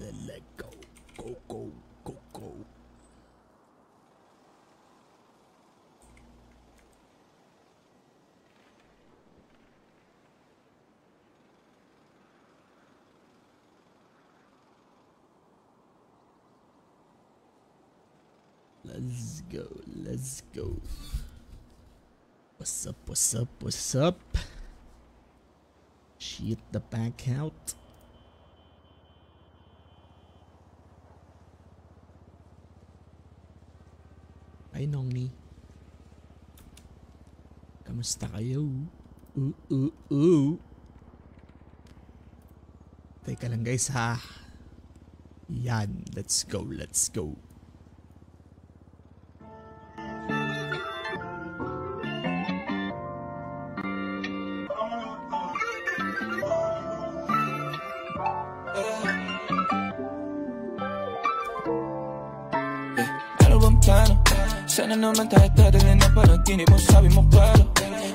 Let go. Go, go, go, go. Let's go, let's go. What's up, what's up, what's up? Shit the back out. Ay, Nongni. Kamusta kayo? Teka lang guys ha. Yan, let's go, let's go. Sana naman tayo dadalhin na panaginip mo, sabi mo klaro.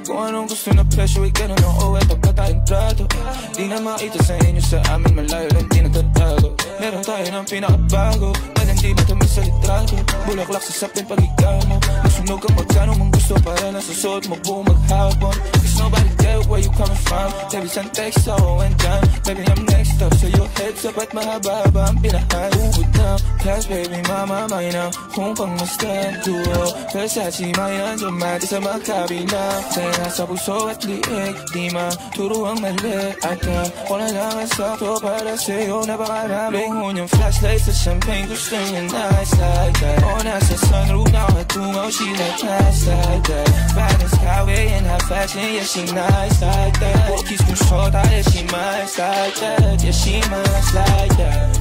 Kung anong gusto na presyo, ikaw na o eto pa tayong trato. Di na makita sa inyo, sa amin malayo lang di nagtatago. Meron tayo ng pinakabago, pwede hindi matamis sa litrato. Bulaklak sa sapin pag ikaw mo, masunog kang magkano mong gusto para nasusuot mo buong maghapon. Cause nobody care where you coming from. Baby, send text ako and down. Baby, I'm next up, so your heads up at mahaba-haba ang pinahan. Ubod na, class baby, mama, may na kung pangmastan duo. Versace, may andyan sa magkabila. Sa'yo nasa puso at liig, di maturo ang mali. At wala lang ang sakto para sa'yo napakarami. Lungon yung flashlight sa champagne, gusto niya nice like that. O nasa sunroof, nakatungaw, she like nice like that. Balance highway and high fashion, yeah she nice like that. Walkies kung short, yeah she nice like that. Yeah she nice like that.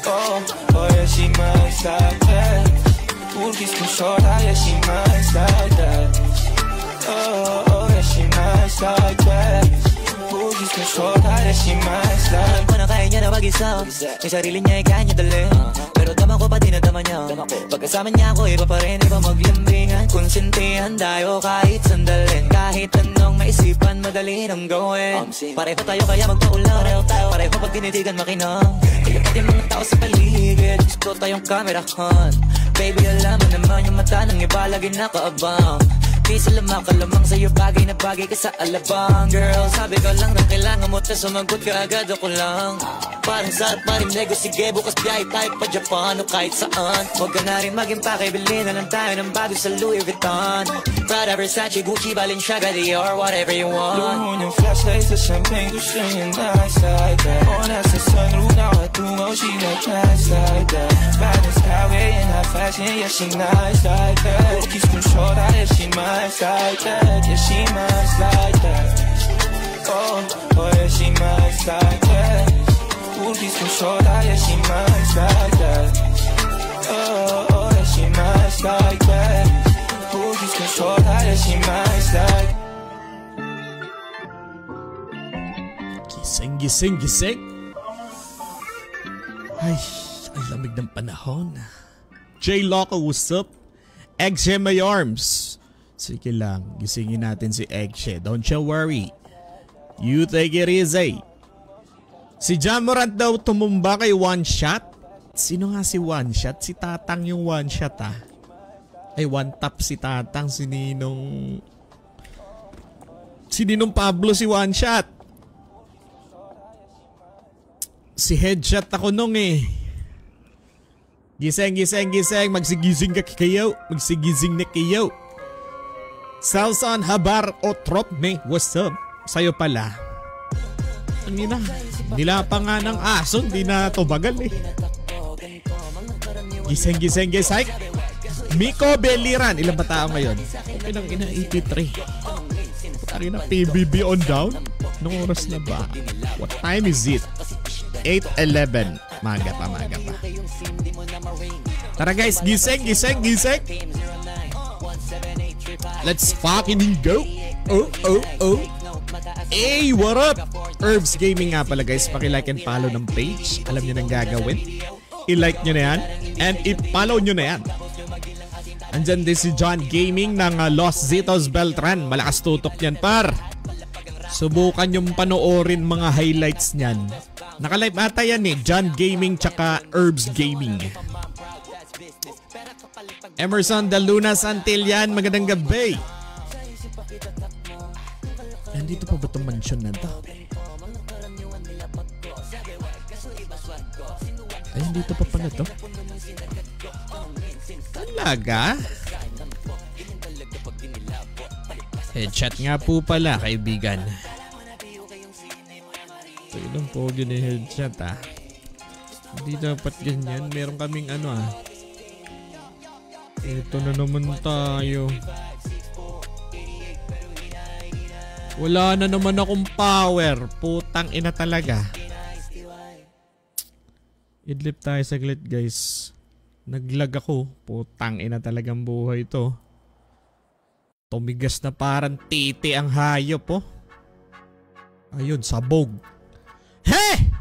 Oh, oh yeah she nice like that. Walkies kung short, yeah she nice like that. Oh, oh yeah she nice like that. Walkies kung short, yeah she nice like that. Alam ko na kaya niya na mag-isa. Yung sarili niya ay kaya niya dalhin. Pero dama ko pati na dama niya. Pagkasama niya ako iba pa rin, iba maglambingan. Konsintihan tayo kahit sandalin. Kahit anong maisipan, madali nang gawin. Pareho tayo kaya magpaulang. Pareho pag tinitigan makinang. Kaya pati mga tao sa paligid, gusto tayong kamerahan. Baby alam mo naman yung mata ng iba lagi nakaabang. Di sila makalamang sa'yo, bagay na bagay ka sa alabang. Girl, sabi ko lang nang kailangan mo, tas sumagot ka agad ako lang. Parang sarap marinego, sige bukas biyahe tayo pa Japan o kahit saan. Huwag ka na rin mag-impake, bilhin na lang tayo ng bago sa Louis Vuitton. Prada, Versace, Gucci, Balenciaga, Dior, whatever you want. Lungon yung flashlight sa champagne, gusto niya nice like that. O nasa sunroof, nakatungaw, she like nice like that. Balance highway and high fashion, yeah she nice like that. Walkies kung short, yeah she nice like that. Yeah she nice like that. Oh, oh yeah she nice like that. Walkies kung short, yeah she nice like that. Oh, oh yeah she nice like that. Walkies kung short, yeah she nice like. Gising, gising, gising. Ay, ang lamig ng panahon. J Loco, what's up? Eggshe, my arms. Sige lang, gisingin natin si Eggshe. Don't you worry. You take it easy. Si Ja Morant daw tumumba kay One Shot. Sino nga si One Shot? Si Tatang yung One Shot ah. Ay, One Tap si Tatang. Si Ninong Pablo si One Shot. Si Headshot ako nung eh. Gising, gising, gising. Magsigising ka kayo. Magsigising na kayo. Salson Habar o Trop me. What's up? Sa'yo pala. Hindi na. Nila pa nga ng aso. Hindi na tubagal eh. Gising, gising, gising. Miko Beliran. Ilan ba tao ngayon? Okay lang, ina 83. Putangin na PBB on down. Anong oras na ba? What time is it? 8:11. Maga pa, maga pa. Tara guys, gising, gising, gising. Let's fucking go. Oh, oh, oh. Hey, what up? Herbs Gaming nga pala guys. Paki-like and follow ng page. Alam nyo nang gagawin. I-like nyo na yan. And i-follow nyo na yan. Andyan din si John Gaming ng Los Zitos Beltran. Malakas tutok yan par. Subukan yung panoorin mga highlights niyan. Naka-live ata yan eh. John Gaming tsaka Herbs Gaming. Emerson De Luna Santillan, magandang gabi. Nandito pa ba itong mansion na to? Ay, dito pa pala to. Talaga? Headshot nga po pala, kaibigan. Ito ilang pogi na headshot ah. Hindi dapat ganyan. Meron kaming ano ah. Ito na naman tayo. Wala na naman akong power. Putang ina talaga. Idlip tayo saglit guys. Naglag ako. Putang ina talagang buhay to. Tumigas na parang titi ang hayop oh. Ayun, sabog. He!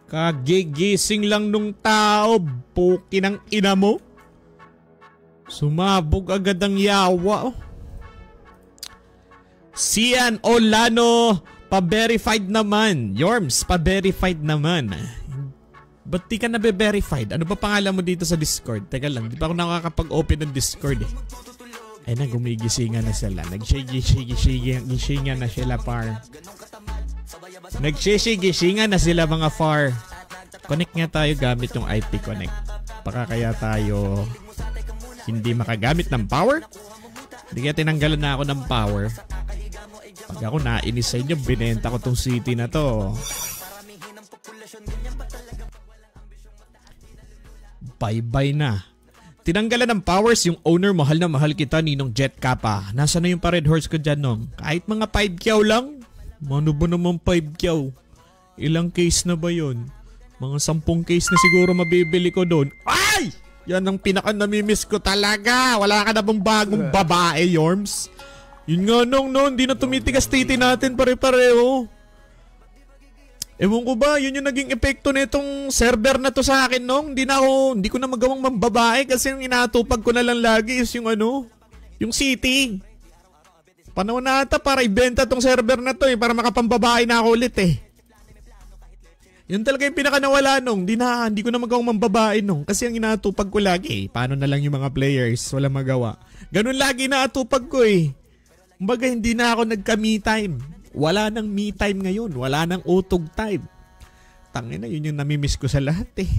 Kagigising lang nung tao. Puki ng ina mo. Sumabog agad ang yawa oh. Sian Olano, pa-verified naman. Yorms, pa-verified naman. Ba't di ka nabe-verified? Ano ba pangalan mo dito sa Discord? Teka lang, di pa ako nakakapag-open ng Discord eh. Ay na, gumigisingan na sila. Nagsigisingan na sila par. Nagsigisingan na sila mga far. Connect nga tayo gamit yung IP Connect. Baka kaya tayo hindi makagamit ng power? Hindi kaya tinanggalan na ako ng power. Pag ako nainis sa inyo, binenta ko tong city na to. Bye-bye na. Tinanggalan ng powers yung owner, mahal na mahal kita, Ninong Jet Kappa. Nasaan na yung pa-red horse ko dyan, Nong? Kahit mga 5 kyaw lang? Ano ba naman 5 kyaw? Ilang case na ba yun? Mga 10 case na siguro mabibili ko doon. Ay! Yan ang pinaka-namimiss ko talaga. Wala ka na bang bagong babae, Yorms? Yun nga, Nong, no? Hindi na tumitigas titi natin pare-pareho. Ewan ko ba, yun yung naging epekto nitong server na to sa akin, Nong. Hindi ko na magawang mambabae kasi yung inatupag ko na lang lagi is yung ano, yung city. Panahon na ata para ibenta tong server na to eh, para makapambabae na ako ulit eh. Yun talaga yung pinaka-nawala, Nong. Hindi ko na magawang mambabae, Nong. Kasi ang inatupag ko lagi eh, paano na lang yung mga players, wala magawa. Ganun lagi na atupag ko eh. Kumbaga hindi na ako nagka-me time. Wala nang me time ngayon. Wala nang utog time. Tangina, yun yung namimiss ko sa lahat eh.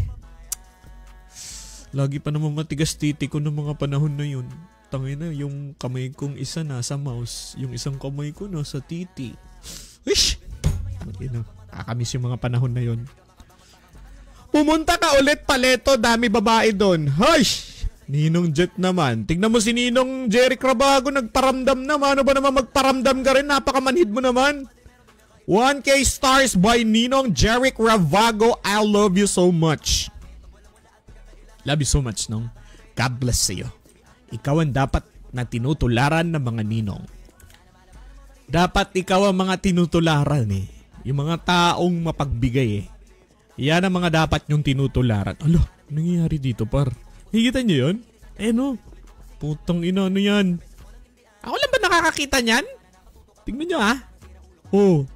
Lagi pa naman matigas titi ko ng mga panahon na yun. Tangina, yung kamay kong isa nasa mouse. Yung isang kamay ko nasa titi. Wish! Tangina, kakamiss yung mga panahon na yun. Pumunta ka ulit paleto, dami babae doon. Hush! Ninong Jet naman. Tingnan mo si Ninong Jerry Crabago, nagparamdam naman. Ano ba naman magparamdam ka rin? Napakamanhid mo naman. 1K stars by Ninong Jerry Crabago. I love you so much. Love you so much, Nong. God bless sa'yo. Ikaw ang dapat na tinutularan ng mga ninong. Dapat ikaw ang mga tinutularan eh. Yung mga taong mapagbigay eh. Yan ang mga dapat yung tinutularan. Alo, nangyayari dito par? Higita niyo yun? Eh no. Putang ina, ano yan? Ako lang ba nakakakita niyan? Tingnan niyo ah. Oh.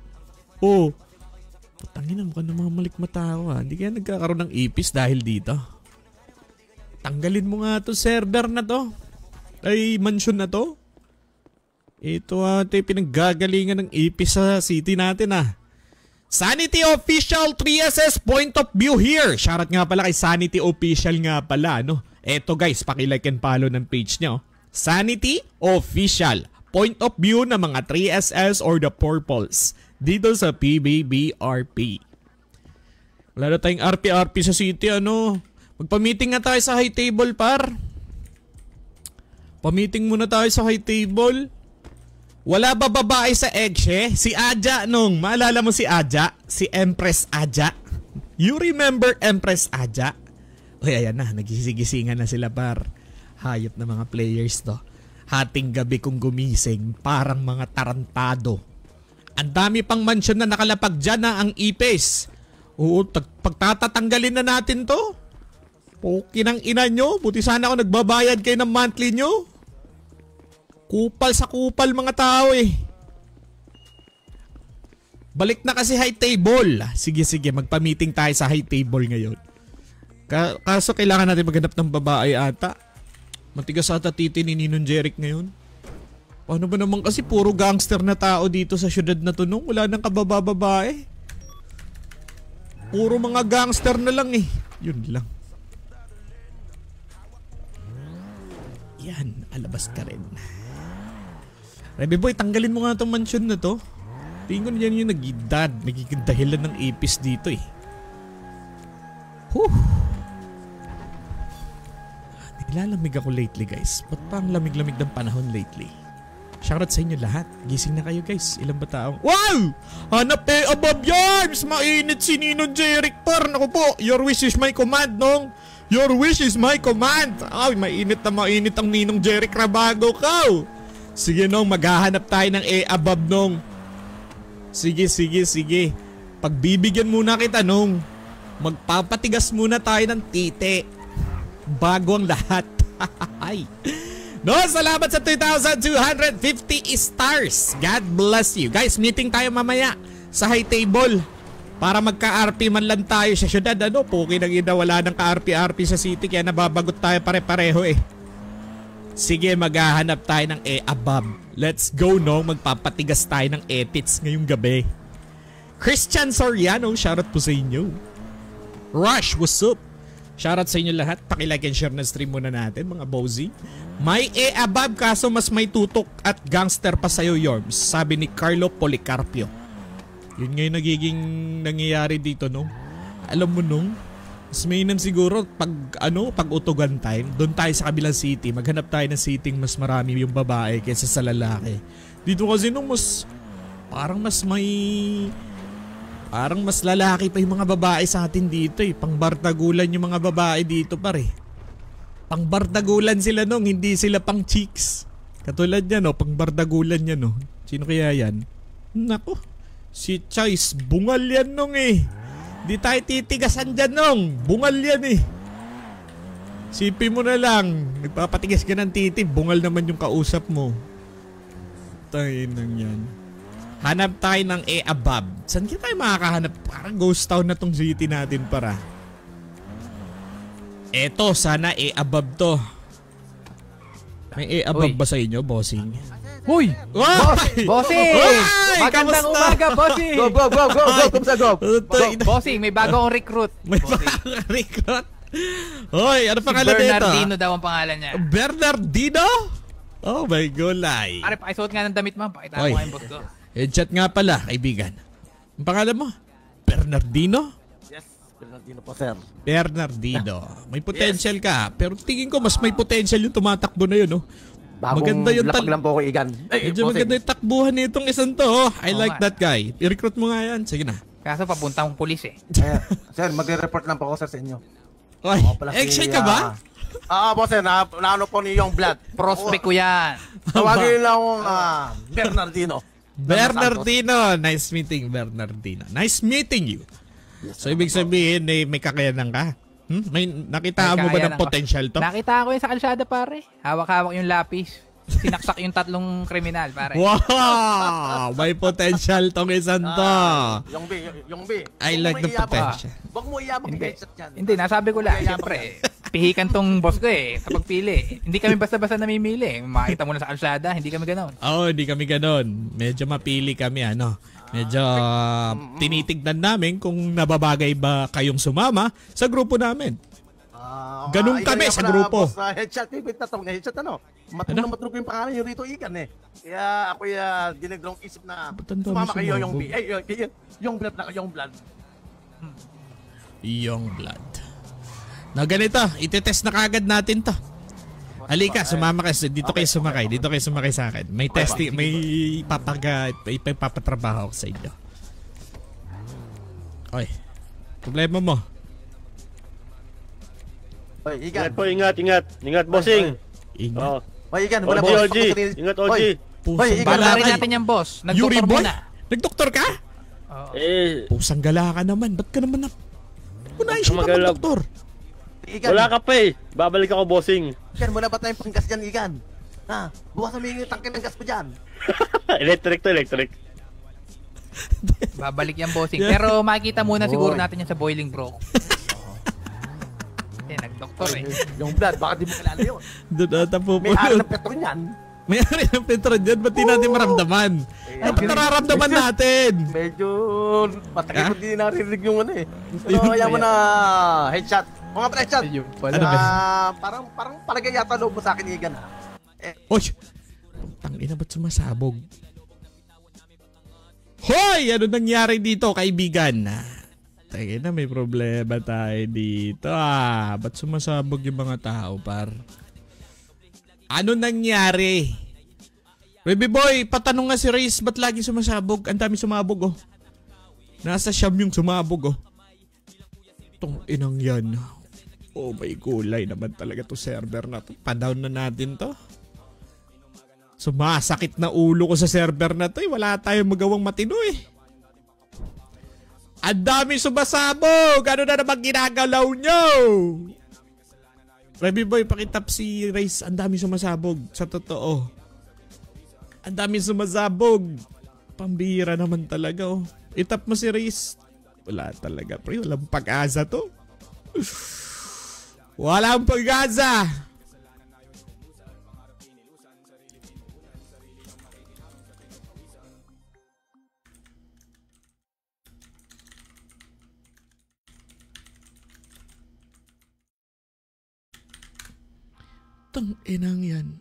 Putang ina, mukhang namamalik mata ako ah. Hindi kaya nagkakaroon ng ipis dahil dito. Tanggalin mo nga to server na to. Ay, mansion na to. Ito ate, pinaggagalingan ng ipis sa city natin ah. Sanity Official 3SS Point of View here. Shoutout nga pala kay Sanity Official nga pala, no? Eto guys, paki-like and follow ng page nyo. Sanity Official Point of View ng mga 3SS or the Purples dito sa PBBRP. Wala na tayong RP sa city, ano? Magpa-meeting nga tayo sa high table, par. Pa-meeting muna tayo sa high table. Wala ba babae sa Eggshe? Si Aja, Nong. Maalala mo si Aja? Si Empress Aja? You remember Empress Aja? Uy, ayan na. Nagisigisingan na sila par. Hayop na mga players to. Hating gabi kong gumising. Parang mga tarantado. Ang dami pang mansion na nakalapag dyan na ang ipis. Oo, pagtatatanggalin na natin to. Poki ng ina nyo. Buti sana ako nagbabayad kayo ng monthly nyo. Kupal sa kupal mga tao eh. Balik na kasi high table. Sige, magpa-meeting tayo sa high table ngayon. Kaso kailangan natin maghanap ng babae ata. Matigas ata titi ni Ninong Jeric ngayon. Paano ba naman kasi puro gangster na tao dito sa syudad na to nung wala nang kabababae. Puro mga gangster na lang eh. Yun lang. Yan, alabas ka rin. Rebe boy, tanggalin mo nga itong mansion na to. Tingin ko na yan yung nagiging dahilan ng ipis dito eh. Nilalamig ako lately guys. Ba't pa ang lamig-lamig ng panahon lately? Shoutout sa inyo lahat. Gising na kayo guys. Ilang ba taong... Wow! Hanap above yards! Mainit si Ninong Jeric par. Naku po, your wish is my command nong. Your wish is my command. Ay, mainit ang Ninong Jeric Rabago ko. Sige nong, maghahanap tayo ng above nong. Sige. Pagbibigyan muna kita nung. Magpapatigas muna tayo ng titi. Bago ang lahat. No, salamat sa 2,250 stars. God bless you. Guys, meeting tayo mamaya sa high table. Para magka-RP man lang tayo sa syudad. Puki nang ina, wala ng ka-RP-RP sa city. Kaya nababagot tayo pare-pareho eh. Sige, maghahanap tayo ng above. Let's go no, magpapatigas tayo ng etits ngayong gabi. Christian Soriano, shoutout po sa inyo. Rush, what's up? Shoutout sa inyo lahat. Pakilike and share na stream muna natin mga bozy. May above kaso mas may tutok at gangster pa sa'yo Yorms. Sabi ni Carlo Policarpio. Yun nga yung nagiging nangyayari dito no. Alam mo nung mas mainam siguro pag utugan time, doon tayo sa kabilang city, maghanap tayo ng city mas marami yung babae kaysa sa lalaki. Dito kasi nung parang mas lalaki pa yung mga babae sa atin dito eh. Pangbardagulan yung mga babae dito pare. Pangbardagulan sila nung, hindi sila pang chicks. Katulad yan pangbardagulan yan Sino kaya yan? Nako, si Choice, bungal yan nung eh. Di tayo titigasan dyan nung. Bungal yan eh. Sipin mo na lang. Nagpapatigas ka ng titi. Bungal naman yung kausap mo. Tayo nang yan. Hanap tayo ng above. Saan kita tayo makakahanap? Parang ghost town na tong city natin para. Eto, sana above to. May above ba sa inyo, bossing? Hoy! Bossing! Magandang umaga, bossing! Go! Kumsa, go! Bossing, may bagong recruit. May bagong recruit? Hoy, ano pangalan nito? Bernardino daw ang pangalan niya. Bernardino? Oh my golay. Pare, pakisuot nga ng damit mo. Pakita mo nga yung boss ko. Headshot nga pala, kaibigan. Ang pangalan mo? Bernardino? Yes, Bernardino po, sir. Bernardino. May potential ka, pero tingin ko mas may potential yung tumatakbo na yun, maganda yung lapag lang po ko, Igan. Medyo maganda yung takbuhan nitong isang to. I like that guy. I-recruit mo nga yan. Sige na. Kaso papunta mong pulis eh. Sir, magre-report lang po ako, sir, sa inyo. Oy, excited ka ba? Po, sir. Naano po ni Young Blood. Prospect ko yan. Tawagin lang akong Bernardino. Bernardino. Nice meeting, Bernardino. Nice meeting you. So, ibig sabihin, may kakayanan ka? May nakita mo ba ng potential to? Nakita ko yun sa kalsada pare. Hawak-hawak yung lapis. Sinaksak yung 3 kriminal pare. Wow! May potential tong isang to. Yung B. I like the potential. Huwag mo iyabang headset yan. Hindi, nasabi ko lang. Siyempre, pihikan tong boss ko sa pagpili. Hindi kami basta-basta namimili. Makita mo na sa kalsada, hindi kami ganon. Hindi kami ganon. Medyo mapili kami Medyo tinitignan namin kung nababagay ba kayong sumama sa grupo namin. Ganun kami sa grupo. Headshot, headshot Matulog yung pangalan yung Rito Igan eh. Kaya ako dinagdalawang isip na sumama kayo yung B. Yung blood na yung blood. Yung blood. Na ganito, itetest na kagad natin to. Halika, sumama kayo. Dito kayo sumakay sa akin. May testing, may papatrabaho ako sa inyo. Oy, problema mo. Oy, Igan. Ingat, bossing. Ingat. Oy, Igan, wala po. Ingat, OG. Oy, Igan, rin natin yung boss. Nag-doktor muna. Nag-doktor ka? Pusang gala ka naman. Ba't ka naman unahin siya mag-doktor? Igan. Wala ka pa babalik ako, bossing. Igan, wala ba tayong panggas dyan, Igan? Bukas namin yung tangke ng gas ko dyan. Electric. Babalik yan, bossing. Pero makikita muna siguro natin yan sa Boiling Brook. Nag-doktor Yung blood, baka di mo kilala yun. Doon ata po. May ari ng petron yan. May ari ng petron dyan. Ba't di natin maramdaman? Ba't nararamdaman natin? Medyo matagal ko din narinig yung ano eh. Pero kaya mo na headshot. Mga pa headshot. Ano ba? Parang palagay yata loob mo sa akin, Igan. Oy! Tangina, ba't sumasabog? Hoy! Ano nangyari dito, kaibigan? Tangina, may problema tayo dito. Ba't sumasabog yung mga tao, par? Ano nangyari? Baby boy, patanong nga si Reyes, ba't lagi sumasabog? Ang dami sumabog, oh. Nasa siyam yung sumabog, oh. Itong inang yan. Oh, may gulay naman talaga to server na to. Pa-down na natin to. Sumasakit na ulo ko sa server na to. Wala tayong magawang matino eh. Ang dami sumasabog. Ano na naman ginagalaw nyo? Baby boy, pakitap si Reyes. Ang dami sumasabog. Sa totoo. Ang dami sumasabog. Pambihira naman talaga, oh. Itap mo si Reyes. Wala talaga, pre. Walang pag-asa to. Walang pag-asa. Tang inang yan.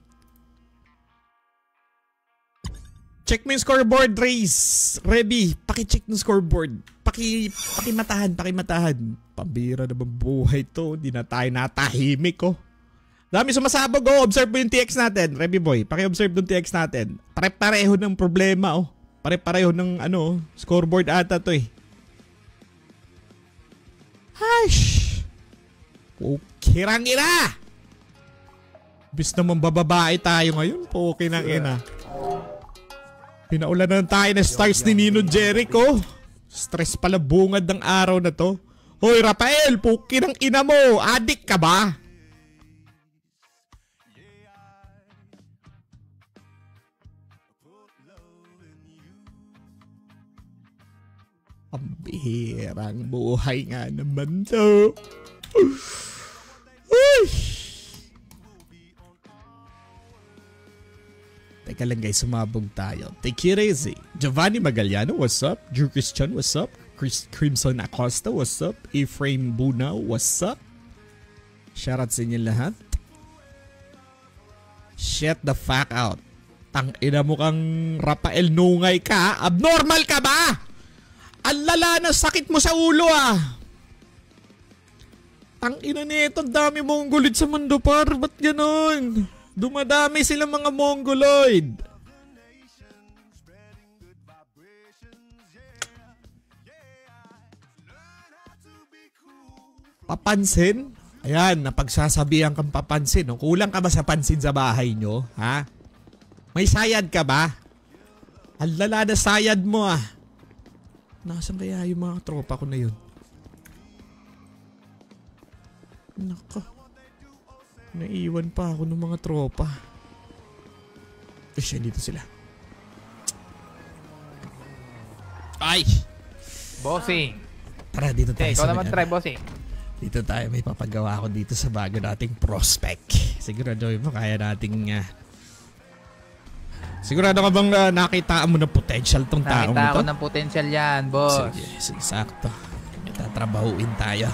Check mo yung scoreboard, Race. Reby, paki-check ng scoreboard. Pakimatahan. Pambira naman buhay to. Hindi na tayo natahimik, oh. Dami sumasabog, oh. Observe mo yung TX natin. Reby boy, paki-observe yung TX natin. Pare-pareho ng problema, oh. Pare-pareho ng, scoreboard ata to, eh. Hush! Pukirang ina! Bis naman bababae tayo ngayon. Pukirang ina. Pinaulanan tayo na stars ni Nino Jericho. Stress pala bungad ng araw na to. Hoy Rafael, puki ng ina mo. Adik ka ba? Ang bihirang buhay nga naman to. Teka lang guys, sumabog tayo. Take it easy. Giovanni Magaliano, what's up? Drew Christian, what's up? Crimson Acosta, what's up? Ephraim Bunao, what's up? Shoutout sa inyo lahat. Shut the fuck out. Tangina mo kang Rafael Nungay ka. Abnormal ka ba? Ang lala na sakit mo sa ulo ah. Tangina nito, ang dami mongolid sa mundo par. Ba't ganon? Dumadami silang mga mongoloid. Papansin? Ayan, napagsasabihan kang papansin. No? Kulang ka ba sa pansin sa bahay nyo? Ha? May sayad ka ba? Ang lala na sayad mo ah. Nasaan kaya yung mga tropa ko na yun? Nako. Naiwan pa ako ng mga tropa. Siya, dito sila. Ay! Bossing. Tara, dito tayo. Ikaw naman try, bossing. Dito tayo. May papagawa ako dito sa bago nating prospect. Sigurado mo kaya nating... sigurado ka bang nakita mo ng potential tong taong ito? Nakita ako ng potential yan, boss. Sige, sakto. May tatrabahuin tayo.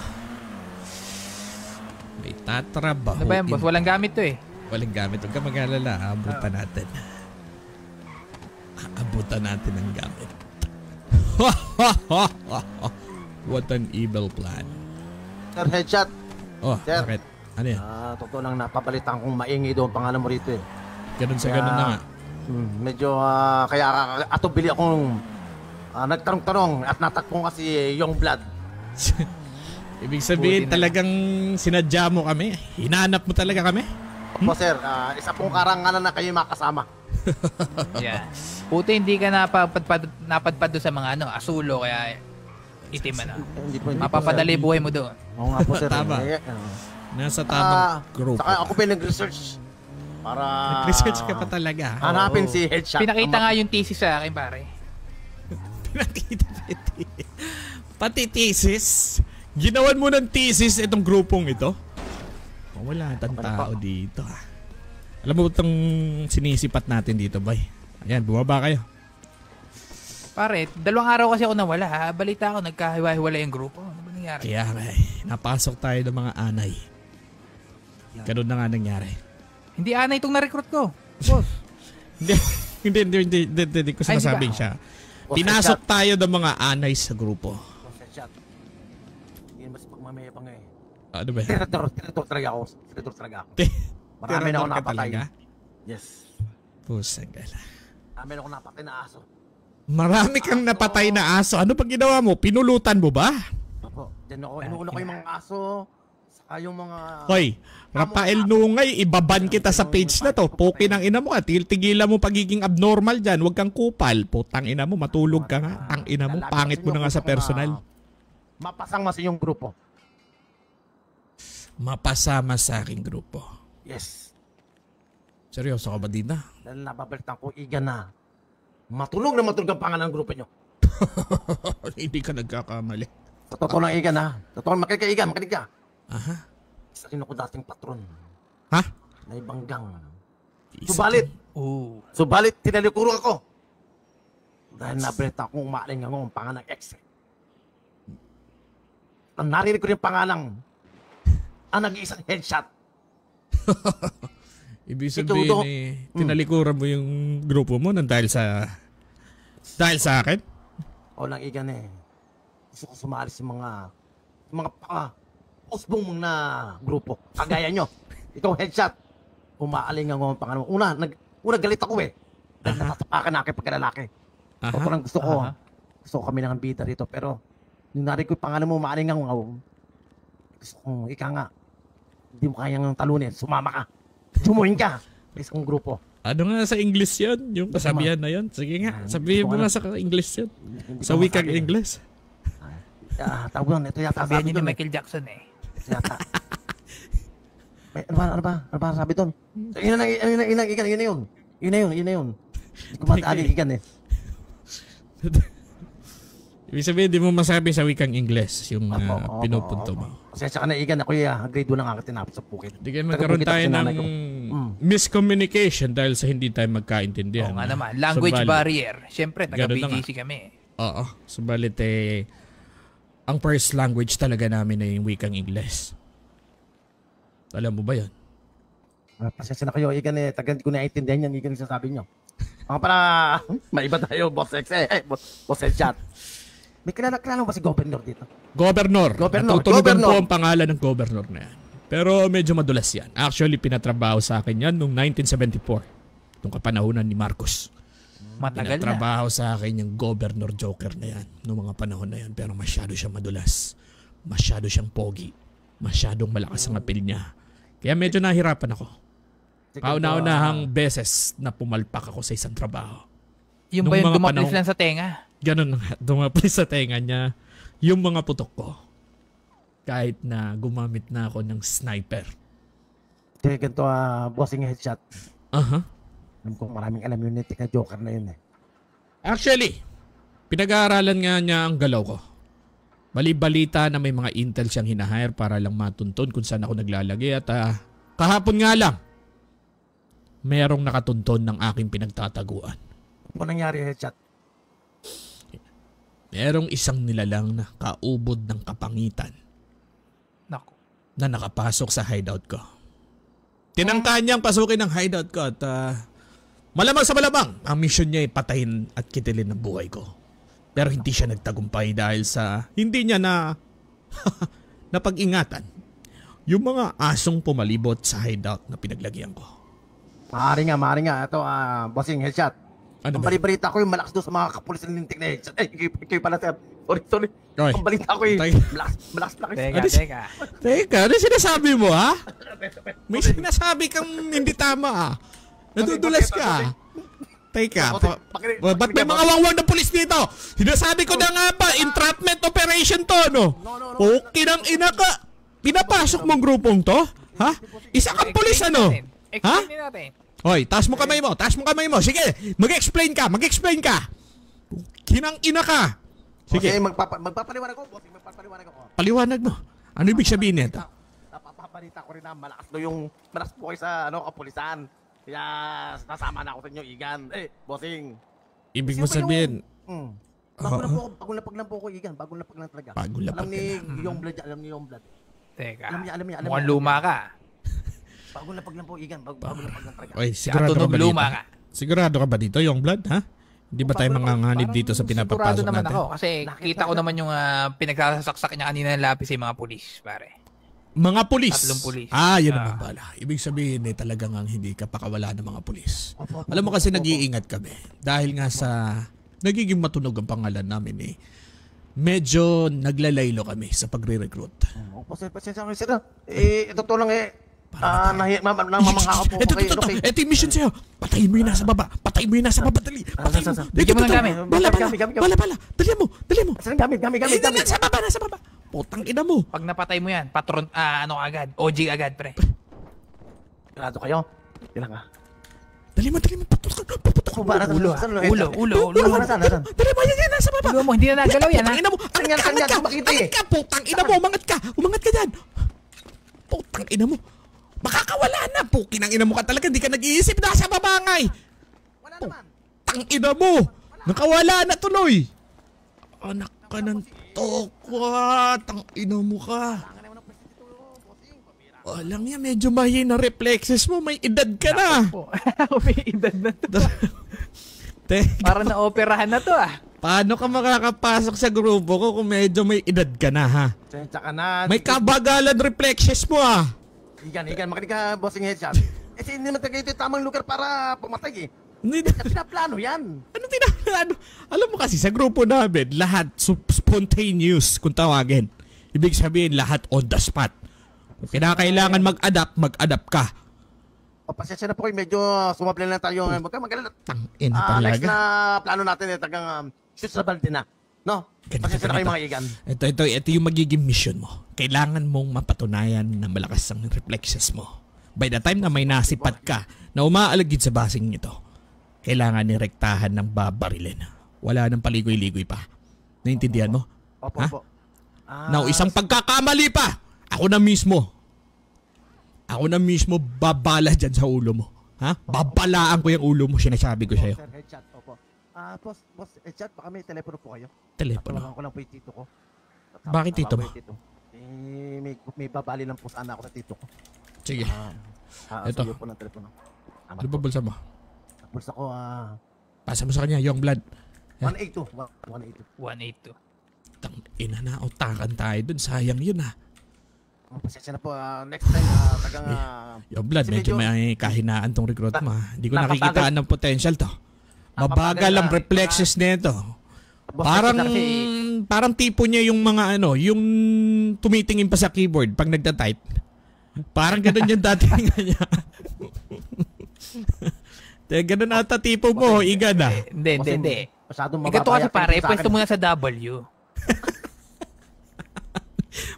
May tatrabahuin. Ano ba yan, boss? Walang gamit to eh. Walang gamit. Huwag ka mag-alala. Aabutan natin. Aabutan natin ang gamit. What an evil plan. Sir, headshot. Oh, Sir. bakit? Ano yan? Totoo lang napapalitan kong maingay doon pangalan mo rito eh. Ganun sa ganun na nga. Medyo kaya atubili akong nagtanong-tanong at natakpong kasi yung blood. Ibig sabihin talagang sinadya mo kami. Hinanap mo talaga kami. Opo sir, isa pong karangalan na kayo makasama. Yeah. Puti hindi ka napadpad doon sa mga asulo kaya itim na. Mapapadali buhay mo doon. Oo nga po sir. Tama. Nasa tamang group. Saka ako pinag-research para... Nag-research ka pa talaga. Hanapin si Headshot. Pinakita nga yung thesis sa akin pare. Pati thesis. Ginawan mo ng thesis itong grupong ito? Oh, wala tang tao dito. Alam mo itong sinisipat natin dito, boy? Ayan, bumaba kayo. Pare, 2 araw kasi ako nawala ha. Balita ako, nagkahiwa-hiwala yung grupo. Ano ba nangyari? Kaya nga napasok tayo ng mga anay. Ganun na nga nangyari. Hindi anay itong na-recruit ko. Boss. Hindi ko sinasabing siya. Pinasok tayo ng mga anay sa grupo. Hindi mas pagmamayabang eh. Ano ba? Tirator talaga ako. Marami na ako napatay. Yes. Pusang gala. Marami na ako napatay na aso. Marami kang napatay na aso. Ano pag ginawa mo? Pinulutan mo ba? Opo. Diyan ako. Inuulo ko yung mga aso. Saka yung mga... Hoy, Rafael Nungay, ibaban kita sa page na to. Puki ng ina mo ka. Tigilan mo pagiging abnormal dyan. Huwag kang kupal. Putang ina mo, matulog ka nga. Ang ina mo, pangit mo na nga sa personal. Mapasama sa iyong grupo. Mapasama sa aking grupo. Yes. Seryoso ka ba din na? Dahil nababalitan ko, Igan na. Matulog ang pangalan ng grupo nyo. Hindi ka nagkakamali. Sa totoo lang, Igan ha. Totoo, makinig ka. Aha. Isa rin ako dating patron. Ha? Na ibanggang. Oh. Subalit, tinalikuro ako. Dahil nabalita akong umaaling ang pangalan ng ex. Ang narinig ko rin pangalang ang nag-iisang headshot. Ibig sabihin tinalikuran mo yung grupo mo nang dahil sa akin? O lang Igan eh. Gusto ko sumali sa mga usbong na grupo. Kagaya nyo. Ikaw headshot. Umaaling ang pangalan mo. Una galit ako eh. Dahil natatapakan na aking pagkalalaki. Ito lang gusto ko. Gusto ko kami ng bida rito. Pero nung narinig ko yung pangalan mo, umaaling ang gusto kong ika nga. Hindi mo kayang talunin. Sumama ka. Jumuin ka. Isang grupo. Ano nga sa English yun? Yung kasabihan na yun? Sige nga, sabihin mo nga sa English yun. Sa wikang English. Tawag ito yata Sabihan sabi niyo doon. ni Michael Jackson eh. Ito yata. Ano ba sabi doon? Yun na yun. Hindi ko mataligigan eh. Ibig sabihin, di mo masabi sa wikang English yung pinupunto mo. Pasensya ka na, Igan. Ako grade 2 lang ang tinapos sa Pukit. Di kayo magkaroon tayo ng miscommunication dahil sa hindi tayo magkaintindihan. Oo nga naman. Language barrier. Siyempre, taga-BGC kami. Oo. Subalit ang first language talaga namin ay yung wikang English. Alam mo ba yun? Pasensya na kayo, Igan eh. Tagal ko naiintindihan yan, Igan, yung sasabi nyo. Mga pala, maiba tayo, Boss X eh. Boss Headshot. May kilala ba si Governor dito? Governor. Natutunugan po ang pangalan ng Governor na yan. Pero medyo madulas yan. Actually, pinatrabaho sa akin yan noong 1974. Noong kapanahunan ni Marcos. Matagal na. Pinatrabaho sa akin yung Governor Joker na yan. Noong mga panahon na yan. Pero masyado siyang madulas. Masyado siyang pogi. Masyadong malakas ang apel niya. Kaya medyo nahirapan ako. Kauna-unahang beses na pumalpak ako sa isang trabaho. Yung ba yung dumaplis lang sa tenga? Ganun nga, dumaplis sa tenga niya yung mga putok ko. Kahit na gumamit na ako ng sniper. Kaya ganito, bossing headshot. Alam ko maraming alam yun na Joker na yun eh. Actually, pinag-aaralan nga niya ang galaw ko. Bali-balita na may mga intel siyang hinahire para lang matuntun kung saan ako naglalagay. At kahapon nga lang, merong nakatuntun ng aking pinagtataguan. Ano nangyari, headshot? Merong isang nilalang na kaubod ng kapangitan. Naku. Na nakapasok sa hideout ko. Tinangka niyang pasukin ng hideout ko at malamang sa malamang ang mission niya ay patayin at kitilin ng buhay ko. Pero hindi siya nagtagumpay dahil sa hindi niya na napag-ingatan yung mga asong pumalibot sa hideout na pinaglagyan ko. Maaari nga. Ito, bossing headshot. Ano ang balibalita ko yung malakas doon sa mga kapulis ng lintik na headshot. Ikaw pala, sir. Sorry. Oy. Ang balita ko malakas. Teka. Ano sinasabi mo, ha? May sinasabi kang hindi tama, ha? Nadudulas ka. Teka, ba't may mga wangwang na pulis dito? Sinasabi ko na nga ba, entrapment operation to, no? Okay ng ina ka. Pinapasok mong grupong to? Ha? Isa kang pulis, ano? Ha? Natin. Hoy, taas mo kamay mo. Sige, mag-explain ka. Kinang-ina ka! Sige. Bossing, magpapaliwanag ko, bossing, magpapaliwanag ako. Paliwanag mo. Ano ibig sabihin nito? Napapabalita ko rin na malakas po kayo sa kapulisan. Kaya nasama na ako sa inyo, Igan. Bossing. Ibig mo sabihin... Bagong lapag lang po ako, Igan. Bagong lapag lang talaga. Bagong lapag alam ni Youngblood, alam ni Youngblood. Teka, alam niya. mukhang luma ka. Bagong lapag lang po, Igan. Bagong lapag lang talaga. Oy, sigurado ka ba dito? Luma ka. Sigurado ka ba dito, Youngblood, ha? Hindi ba tayo manganganib dito sa pinapapasok naman natin? ako kasi kita ko naman yung pinagsasaksak niya kanina ng lapis yung mga pulis, pare. Mga pulis? 3 pulis. Yun naman pala. Ibig sabihin talagang hindi ka pakawala ng mga pulis. Alam mo kasi nag-iingat kami. Dahil nga sa nagiging matunog ang pangalan namin medyo naglalaylo kami sa pagre-recruit. Pasensya ko, sir. Ito to lang namamangha ko po kayo. Ito yung mission sa'yo. Patayin mo yung nasa baba. Patayin mo yung nasa baba. Dali. Patayin mo. Bigyan mo ng gamit. Bala. Dali mo. Saan gamit? Nasa baba. Putang ina mo. Pag napatay mo yan, patron, agad. OG agad, pre. Grado kayo. Ilang ka. Dali mo. Paputok. Ulo. Dali mo yan nasa baba. Ulo mo, hindi na nagalaw yan, ha? Putang ina mo. Angat ka. Putang ina mo. Umangat ka dyan. Putang ina mo. Makakawala na. Pukin ang ina mo ka talaga. Hindi ka nag-iisip. Nasa baba nga Wala naman. Tang ina mo. Nakawala na tuloy. Anak ka ng tokwa. Tang ina mo ka. Alam niya, medyo mahina reflexes mo. May edad ka na. May edad na to. Para na-operahan na to, Paano ka makakapasok sa grupo ko kung medyo may edad ka na, ha? Sensya ka na. May kabagalan reflexes mo, Igan, makinig ka, bossing headshot. Hindi naman talaga ito tamang lugar para pumatay, Hindi pinaplano yan. Ano pinaplano? Alam mo kasi sa grupo namin, lahat spontaneous kung tawagin. Ibig sabihin, lahat on the spot. Kung kinakailangan mag-adapt ka. Pasensya na po kayo, medyo sumable lang tayo. Magalat. Tangin talaga. Next na plano natin, tagang shoot sa balde na. No? Pasensya na kayo mga Igan. Ito yung magiging mission mo. Kailangan mong mapatunayan na malakas ang reflexes mo. By the time na may nasipat ka na umaalagid sa basing ito, kailangan nirektahan ng babarilin. Wala nang paligoy-ligoy pa. Naintindihan mo? Opo. Now, isang pagkakamali pa, ako na mismo babala dyan sa ulo mo. Ha? Babalaan ko yung ulo mo, sinasabi ko sa'yo. Sir Headshot, opo. Boss Headshot, baka may telepono po kayo. Telepono? Tawagan ko lang po yung tito ko. Bakit tito mo? May babali lang po sana ako sa tito ko. Sige. Ito. Sige po ng telepono. Ano ba bulsa mo? Bulsa ko, Pasa mo sa kanya, Youngblood. 182. 182. Tangina na, utakan tayo dun. Sayang yun, Pasensya na po. Next time, tagang... Youngblood, medyo may kahinaan tong recruit mo. Hindi ko nakikitaan ng potential to. Mabagal ang reflexes nito. Parang tipo niya yung mga yung tumitingin pa sa keyboard pag nagta-type. Parang ganun yung dating niya. Ganun ata tipo mo, Igan Hindi. Masyadong mababaya. Ikaw kasi pare, pwesto muna sa W.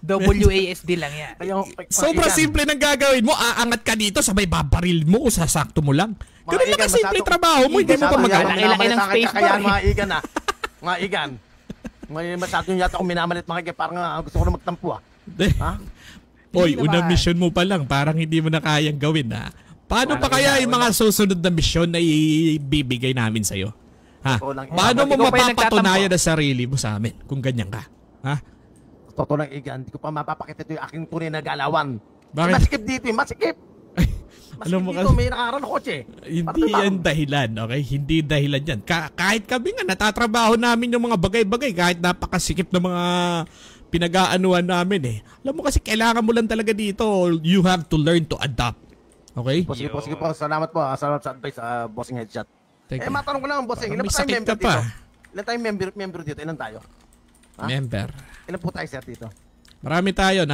WASD lang yan. Sobrang simple ng gagawin mo. Aangat ka dito, sabay babaril mo o sasakto mo lang. Ganun lang ang simple trabaho mo. Hindi mo pa magawa. Laki-laki ng space bar. Mga Igan Mga Igan. Masyadong yata akong minamalit mga Igan. Parang gusto ko na magtampo Oy, unang mission mo pa lang. Parang hindi mo na kayang gawin Paano pa kaya yung mga susunod na mission na ibibigay namin sa'yo? Paano mo mapapatunayan na sarili mo sa amin kung ganyan ka? Totoo lang, Igan. Hindi ko pa mapapakita ito yung aking tunay na galawan. Bakit? Masikip dito, masikip. Alam mo dito, may nakakaraan na kotse. Hindi yan dahilan, okay? Hindi dahilan yan. Kahit kami nga, natatrabaho namin yung mga bagay-bagay, kahit napakasikip na mga pinag-aanuan namin Alam mo kasi, kailangan mo lang talaga dito. You have to learn to adapt. Okay? Sige po. Salamat po. Salamat sa advice, bossing headshot. Matanong ko lang, bossing. Ilan pa tayong member dito? Ilan tayong member dito? Ilan tayo? Member. Ilan po tayo, sir, dito? Marami tayo.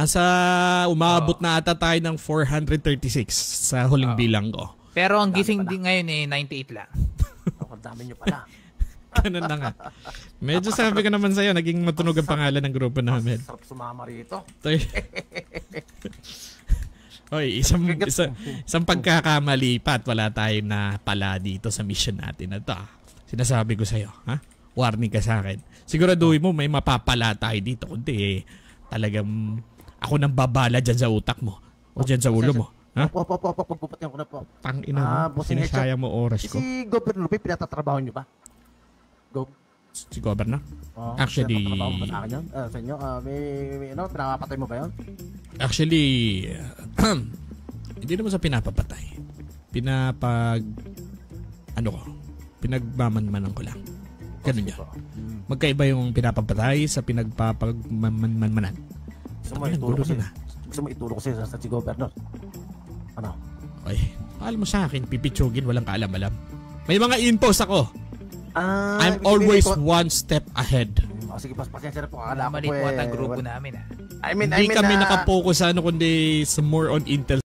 Umabot na ata tayo ng 436 sa huling bilang ko. Pero ang gising din ngayon 98 lang. Ang dami nyo pala. Ganun na nga. Medyo sabi ko naman sa'yo, naging matunog ang pangalan ng grupo namin. Sarap sumama rito. Hoy, isang pagkakamali pa at wala tayong na pala dito sa mission natin na ito. Sinasabi ko sa'yo, warning ka sa akin. Siguraduhin mo may mapapala tayo dito. Kundi talagang ako nang babala dyan sa utak mo. O dyan sa ulo mo. Ha? Pagpupatihan ko na po. Tangina mo. Sinasayang mo oras ko. Si Governor Lupi, pinatatrabaho niyo ba? Si Governor? Actually, pinatatrabaho mo ba sa akin yun? Sa inyo? Pinapapatay mo ba yun? Actually, hindi naman sa pinapapatay. Pinagmamanmanan ko lang. Ganun niya. Magkaiba yung pinapapatay sa pinagpapagmanmanan. Gusto mo ituro ko sa si Governor? Ano? Ay, alam mo sa akin, pipitsugin, walang kaalam-alam. May mga infos ako. I'm always one step ahead. Sige, pasensya na po. Akala ko mali po at ang grupo namin. Hindi kami nakapokus sa kundi sa more on intel